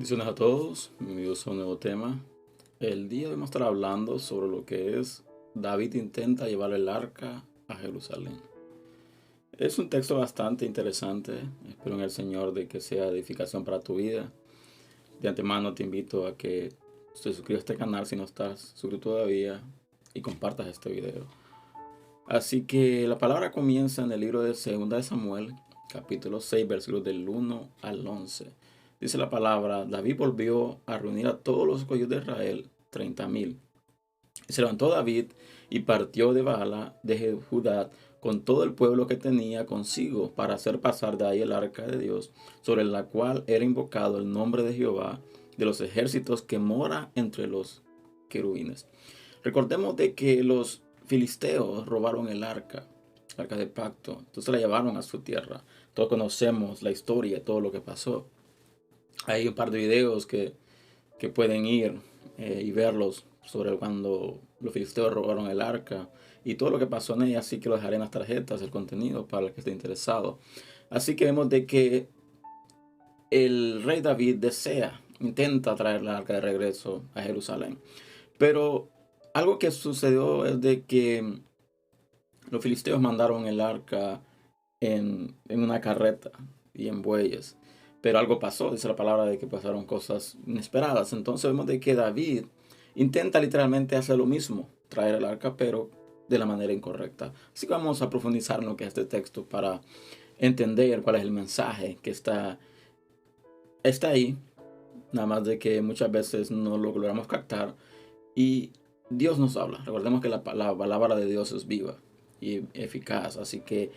Bendiciones a todos, bienvenidos a un nuevo tema. El día de hoy vamos a estar hablando sobre lo que es David intenta llevar el arca a Jerusalén. Es un texto bastante interesante, espero en el Señor de que sea edificación para tu vida. De antemano te invito a que te suscribas a este canal si no estás suscrito todavía y compartas este video. Así que la palabra comienza en el libro de 2 de Samuel, capítulo 6, versículos del 1 al 11. Dice la palabra: David volvió a reunir a todos los escogidos de Israel, 30,000. Y se levantó David y partió de Baala de Judá con todo el pueblo que tenía consigo para hacer pasar de ahí el arca de Dios, sobre la cual era invocado el nombre de Jehová de los ejércitos que mora entre los querubines. Recordemos de que los filisteos robaron el arca de pacto, entonces la llevaron a su tierra. Todos conocemos la historia, todo lo que pasó. Hay un par de videos que pueden ir y verlos sobre cuando los filisteos robaron el arca y todo lo que pasó en ella, así que lo dejaré en las tarjetas, el contenido para el que esté interesado. Así que vemos de que el rey David intenta traer la arca de regreso a Jerusalén. Pero algo que sucedió es de que los filisteos mandaron el arca en una carreta y en bueyes. Pero algo pasó, dice la palabra de que pasaron cosas inesperadas. Entonces vemos de que David intenta literalmente hacer lo mismo, traer el arca, pero de la manera incorrecta. Así que vamos a profundizar en lo que es este texto para entender cuál es el mensaje que está ahí. Nada más de que muchas veces no lo logramos captar y Dios nos habla. Recordemos que la palabra de Dios es viva y eficaz. Así que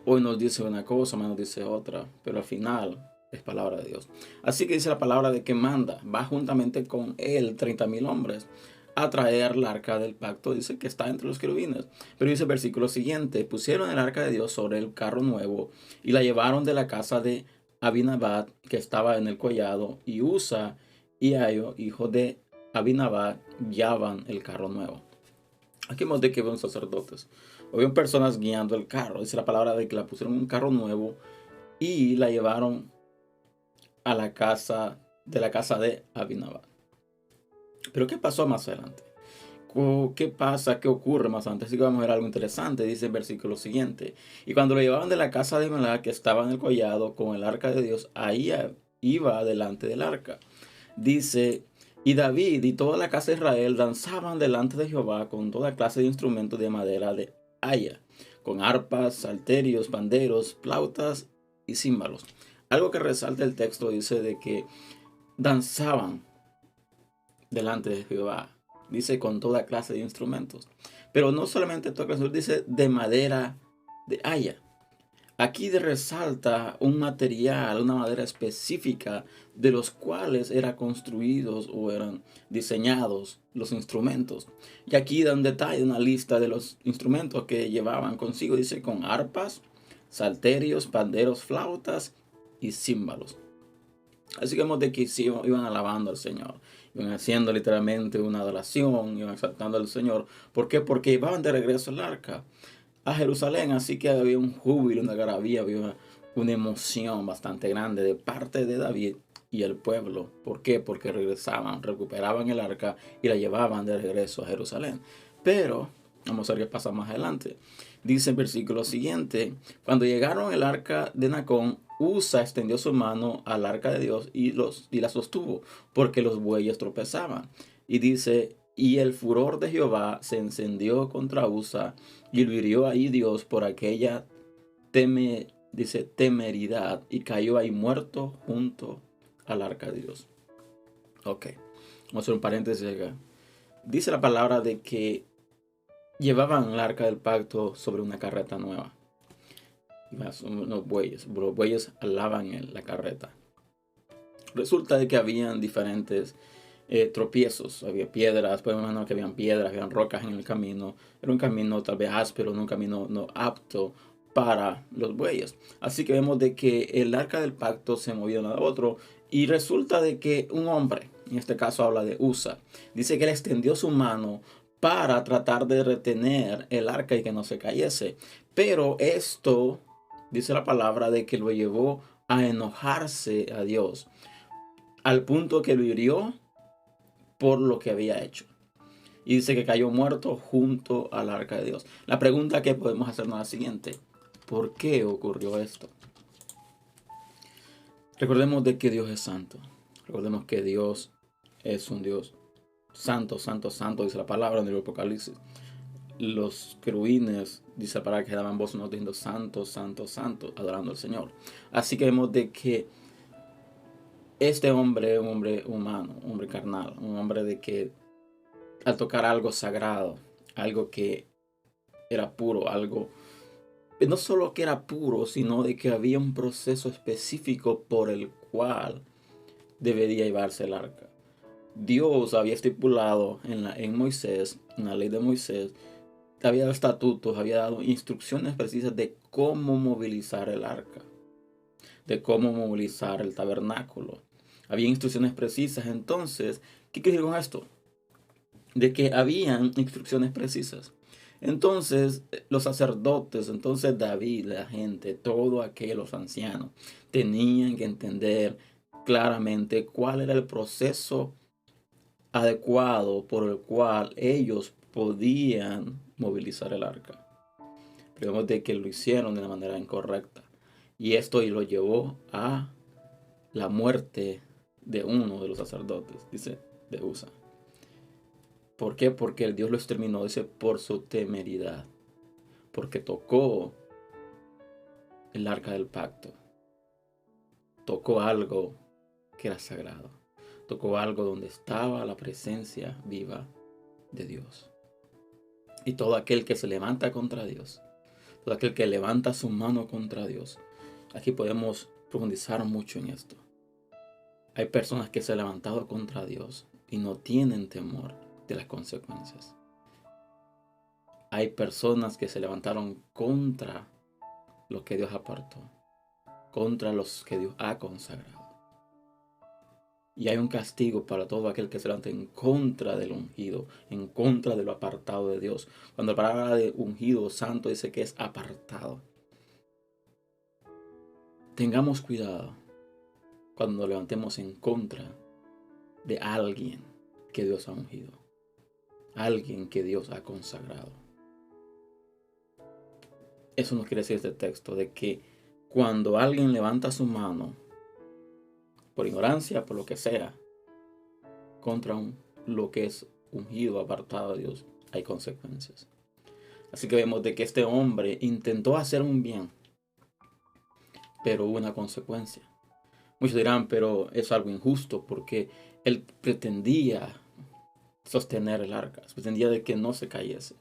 hoy nos dice una cosa, mañana nos dice otra, pero al final es palabra de Dios. Así que dice la palabra de que manda, va juntamente con él 30,000 hombres a traer la arca del pacto. Dice que está entre los querubines. Pero dice el versículo siguiente: pusieron el arca de Dios sobre el carro nuevo y la llevaron de la casa de Abinadab, que estaba en el collado, y Usa y Ayo, hijo de Abinadab, guiaban el carro nuevo. Aquí vemos de que habían sacerdotes. Habían personas guiando el carro. Dice la palabra de que la pusieron en un carro nuevo y la llevaron a la casa de Abinadab. Pero ¿qué pasó más adelante? ¿Qué pasa? ¿Qué ocurre más adelante? Así que vamos a ver algo interesante. Dice el versículo siguiente: y cuando lo llevaban de la casa de Abinadab, que estaba en el collado con el arca de Dios, ahí iba delante del arca. Dice: y David y toda la casa de Israel danzaban delante de Jehová con toda clase de instrumentos de madera de haya, con arpas, salterios, panderos, flautas y címbalos. Algo que resalta el texto dice de que danzaban delante de Jehová. Dice con toda clase de instrumentos. Pero no solamente toda clase, dice de madera de haya. Aquí resalta un material, una madera específica de los cuales eran construidos o eran diseñados los instrumentos. Y aquí da un detalle, una lista de los instrumentos que llevaban consigo. Dice con arpas, salterios, panderos, flautas y címbalos. Así que vemos de que sí iban alabando al Señor, iban haciendo literalmente una adoración, iban exaltando al Señor. ¿Por qué? Porque iban de regreso al arca a Jerusalén, así que había un júbilo, una algarabía, había una emoción bastante grande de parte de David y el pueblo. ¿Por qué? Porque regresaban, recuperaban el arca y la llevaban de regreso a Jerusalén. Pero vamos a ver qué pasa más adelante. Dice el versículo siguiente: cuando llegaron el arca de Nacón, Usa extendió su mano al arca de Dios y la sostuvo, porque los bueyes tropezaban. Y dice: y el furor de Jehová se encendió contra Usa, y lo hirió ahí Dios por aquella temeridad, y cayó ahí muerto junto al arca de Dios. Ok, vamos a hacer un paréntesis acá. Dice la palabra de que llevaban el arca del pacto sobre una carreta nueva. Los bueyes alaban en la carreta. Resulta de que habían diferentes tropiezos, había piedras, podemos imaginar que habían piedras, habían rocas en el camino. Era un camino tal vez áspero, un camino no apto para los bueyes. Así que vemos de que el arca del pacto se movía de uno a otro y resulta de que un hombre, en este caso habla de Usa, dice que él extendió su mano para tratar de retener el arca y que no se cayese. Pero esto, dice la palabra, de que lo llevó a enojarse a Dios. al punto que lo hirió por lo que había hecho. Y dice que cayó muerto junto al arca de Dios. La pregunta que podemos hacernos es la siguiente: ¿por qué ocurrió esto? Recordemos de que Dios es santo. Recordemos que Dios es un Dios santo, santo, santo, dice la palabra en el Apocalipsis. Los querubines, dice la palabra, que daban voz unos diciendo santo, santo, santo, adorando al Señor. Así que vemos de que este hombre es un hombre humano, un hombre carnal, un hombre de que al tocar algo sagrado, algo que era puro, algo no solo que era puro, sino de que había un proceso específico por el cual debería llevarse el arca. Dios había estipulado en Moisés, en la ley de Moisés, había dado estatutos, había dado instrucciones precisas de cómo movilizar el arca, de cómo movilizar el tabernáculo. Había instrucciones precisas. Entonces, ¿qué quiere decir con esto? De que habían instrucciones precisas. Entonces, los sacerdotes, entonces David, la gente, todo aquellos, los ancianos, tenían que entender claramente cuál era el proceso adecuado por el cual ellos podían movilizar el arca. Pero vemos de que lo hicieron de la manera incorrecta. Y esto lo llevó a la muerte de uno de los sacerdotes, dice, de Usa. ¿Por qué? Porque el Dios lo exterminó, dice, por su temeridad. Porque tocó el arca del pacto. Tocó algo que era sagrado. Tocó algo donde estaba la presencia viva de Dios. Y todo aquel que se levanta contra Dios, todo aquel que levanta su mano contra Dios, aquí podemos profundizar mucho en esto. Hay personas que se han levantado contra Dios y no tienen temor de las consecuencias. Hay personas que se levantaron contra lo que Dios apartó, contra los que Dios ha consagrado. Y hay un castigo para todo aquel que se levante en contra del ungido, en contra de lo apartado de Dios. Cuando la palabra de ungido santo dice que es apartado. Tengamos cuidado cuando nos levantemos en contra de alguien que Dios ha ungido, alguien que Dios ha consagrado. Eso no quiere decir este texto, de que cuando alguien levanta su mano, por ignorancia, por lo que sea, contra lo que es ungido, apartado de Dios, hay consecuencias. Así que vemos de que este hombre intentó hacer un bien, pero hubo una consecuencia. Muchos dirán, pero es algo injusto porque él pretendía sostener el arca, pretendía de que no se cayese.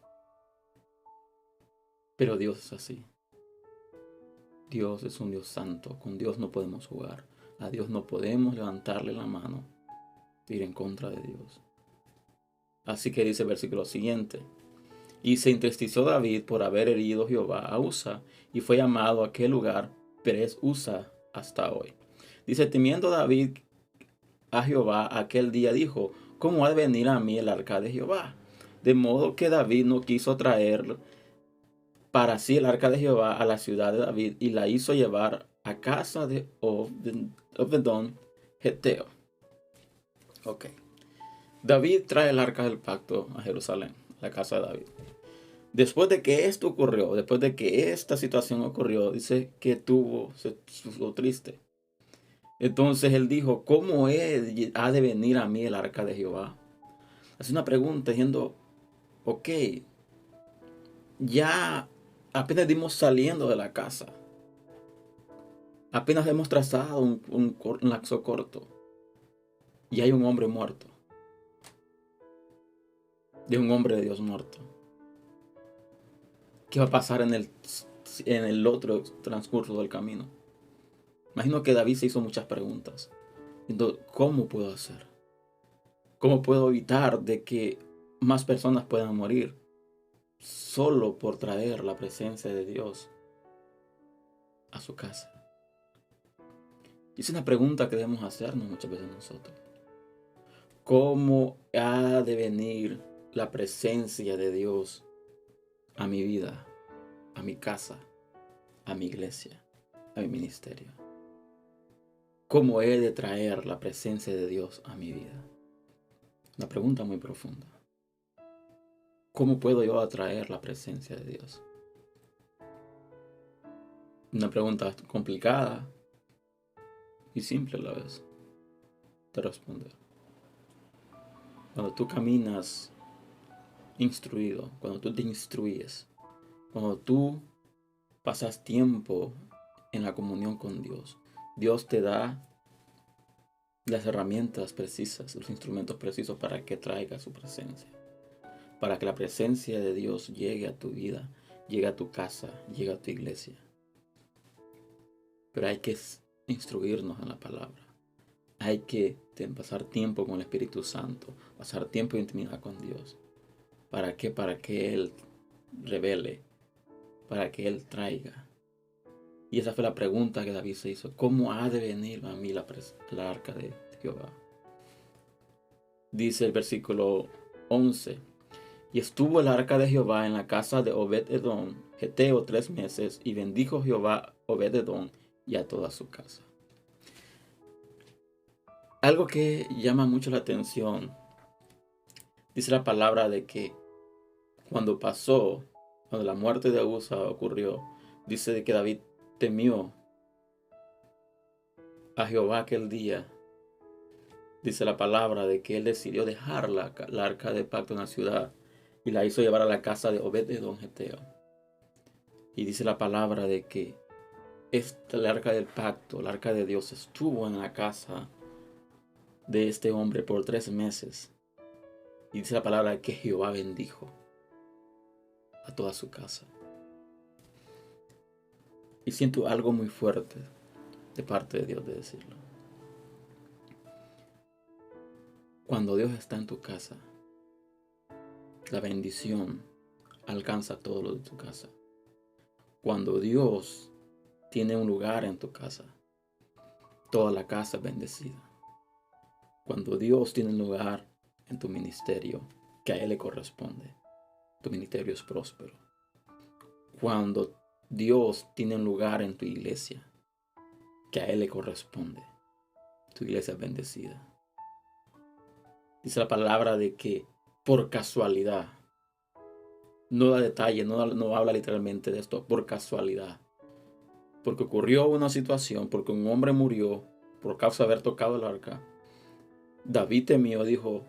Pero Dios es así. Dios es un Dios santo. Con Dios no podemos jugar. A Dios no podemos levantarle la mano e ir en contra de Dios. Así que dice el versículo siguiente: y se entristeció David por haber herido Jehová a Usa, y fue llamado a aquel lugar Perez Usa hasta hoy. Dice: temiendo David a Jehová aquel día, dijo: ¿cómo ha de venir a mí el arca de Jehová? De modo que David no quiso traer para sí el arca de Jehová a la ciudad de David, y la hizo llevar a casa de Obedón Geteo. Ok. David trae el arca del pacto a Jerusalén, la casa de David. Después de que esto ocurrió, después de que esta situación ocurrió, dice que se puso triste. Entonces él dijo: ¿cómo ha de venir a mí el arca de Jehová? Hace una pregunta diciendo: ok, ya apenas dimos saliendo de la casa. Apenas hemos trazado un lapso corto. Y hay un hombre muerto. De un hombre de Dios muerto. ¿Qué va a pasar en el otro transcurso del camino? Imagino que David se hizo muchas preguntas. Entonces, ¿cómo puedo hacer? ¿Cómo puedo evitar de que más personas puedan morir solo por traer la presencia de Dios a su casa? Y es una pregunta que debemos hacernos muchas veces nosotros. ¿Cómo ha de venir la presencia de Dios a mi vida, a mi casa, a mi iglesia, a mi ministerio? ¿Cómo he de traer la presencia de Dios a mi vida? Una pregunta muy profunda. ¿Cómo puedo yo atraer la presencia de Dios? Una pregunta complicada y simple a la vez de responder. Cuando tú caminas instruido, cuando tú te instruyes, cuando tú pasas tiempo en la comunión con Dios, Dios te da las herramientas precisas, los instrumentos precisos para que traiga su presencia, para que la presencia de Dios llegue a tu vida, llegue a tu casa, llegue a tu iglesia. Pero hay que instruirnos en la palabra. Hay que pasar tiempo con el Espíritu Santo, pasar tiempo de intimidad con Dios. ¿Para qué? Para que Él revele, para que Él traiga. Y esa fue la pregunta que David se hizo. ¿Cómo ha de venir a mí la arca de Jehová? Dice el versículo 11. Y estuvo el arca de Jehová en la casa de Obed-edom, geteo, 3 meses, y bendijo Jehová Obed-edom y a toda su casa. Algo que llama mucho la atención, dice la palabra de que cuando la muerte de Usa ocurrió, dice de que David temió a Jehová aquel día. Dice la palabra de que él decidió dejar la arca de pacto en la ciudad y la hizo llevar a la casa de Obed-edom geteo. Y dice la palabra de que la arca del pacto, la arca de Dios, estuvo en la casa de este hombre por 3 meses. Y dice la palabra que Jehová bendijo a toda su casa. Y siento algo muy fuerte de parte de Dios de decirlo. Cuando Dios está en tu casa, la bendición alcanza todo lo de tu casa. Cuando Dios tiene un lugar en tu casa, toda la casa es bendecida. Cuando Dios tiene un lugar en tu ministerio, que a Él le corresponde, tu ministerio es próspero. Cuando Dios tiene un lugar en tu iglesia, que a Él le corresponde, tu iglesia es bendecida. Dice la palabra de que por casualidad, no da detalle, no habla literalmente de esto, por casualidad. Porque ocurrió una situación, porque un hombre murió por causa de haber tocado el arca. David temió, dijo,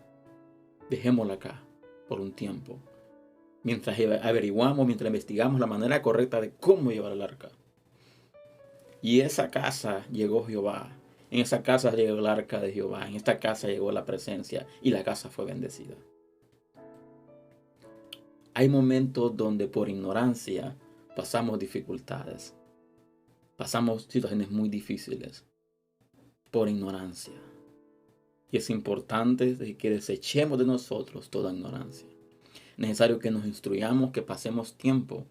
dejémosla acá por un tiempo. Mientras averiguamos, mientras investigamos la manera correcta de cómo llevar el arca. Y esa casa llegó Jehová. En esa casa llegó el arca de Jehová. En esta casa llegó la presencia y la casa fue bendecida. Hay momentos donde por ignorancia pasamos dificultades. Pasamos situaciones muy difíciles por ignorancia. Y es importante que desechemos de nosotros toda ignorancia. Es necesario que nos instruyamos, que pasemos tiempo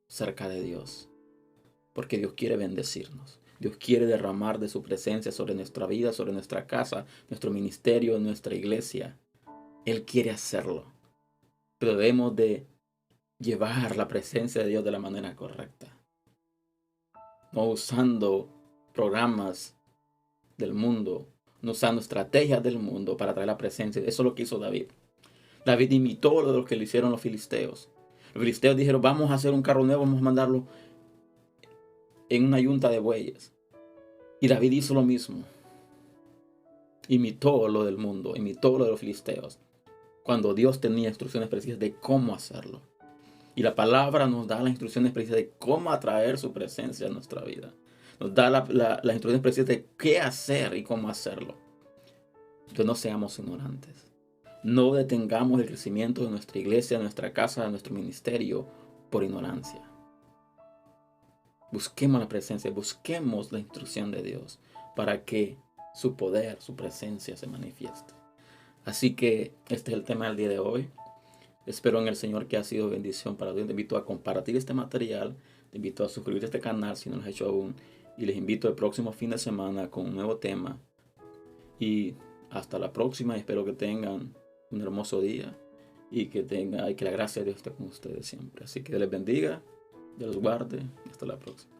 cerca de Dios. Porque Dios quiere bendecirnos. Dios quiere derramar de su presencia sobre nuestra vida, sobre nuestra casa, nuestro ministerio, nuestra iglesia. Él quiere hacerlo. Pero debemos de llevar la presencia de Dios de la manera correcta. No usando programas del mundo, no usando estrategias del mundo para traer la presencia. Eso es lo que hizo David. David imitó lo que le hicieron los filisteos. Los filisteos dijeron, vamos a hacer un carro nuevo, vamos a mandarlo en una yunta de bueyes. Y David hizo lo mismo. Imitó lo del mundo, imitó lo de los filisteos. Cuando Dios tenía instrucciones precisas de cómo hacerlo. Y la palabra nos da las instrucciones precisas de cómo atraer su presencia a nuestra vida. Nos da las instrucciones precisas de qué hacer y cómo hacerlo. Entonces no seamos ignorantes. No detengamos el crecimiento de nuestra iglesia, de nuestra casa, de nuestro ministerio por ignorancia. Busquemos la presencia, busquemos la instrucción de Dios para que su poder, su presencia se manifieste. Así que este es el tema del día de hoy. Espero en el Señor que ha sido bendición para ti. Te invito a compartir este material. Te invito a suscribirte a este canal si no lo has hecho aún. Y les invito el próximo fin de semana con un nuevo tema. Y hasta la próxima. Espero que tengan un hermoso día. Y que la gracia de Dios esté con ustedes siempre. Así que Dios les bendiga. Dios los guarde. Hasta la próxima.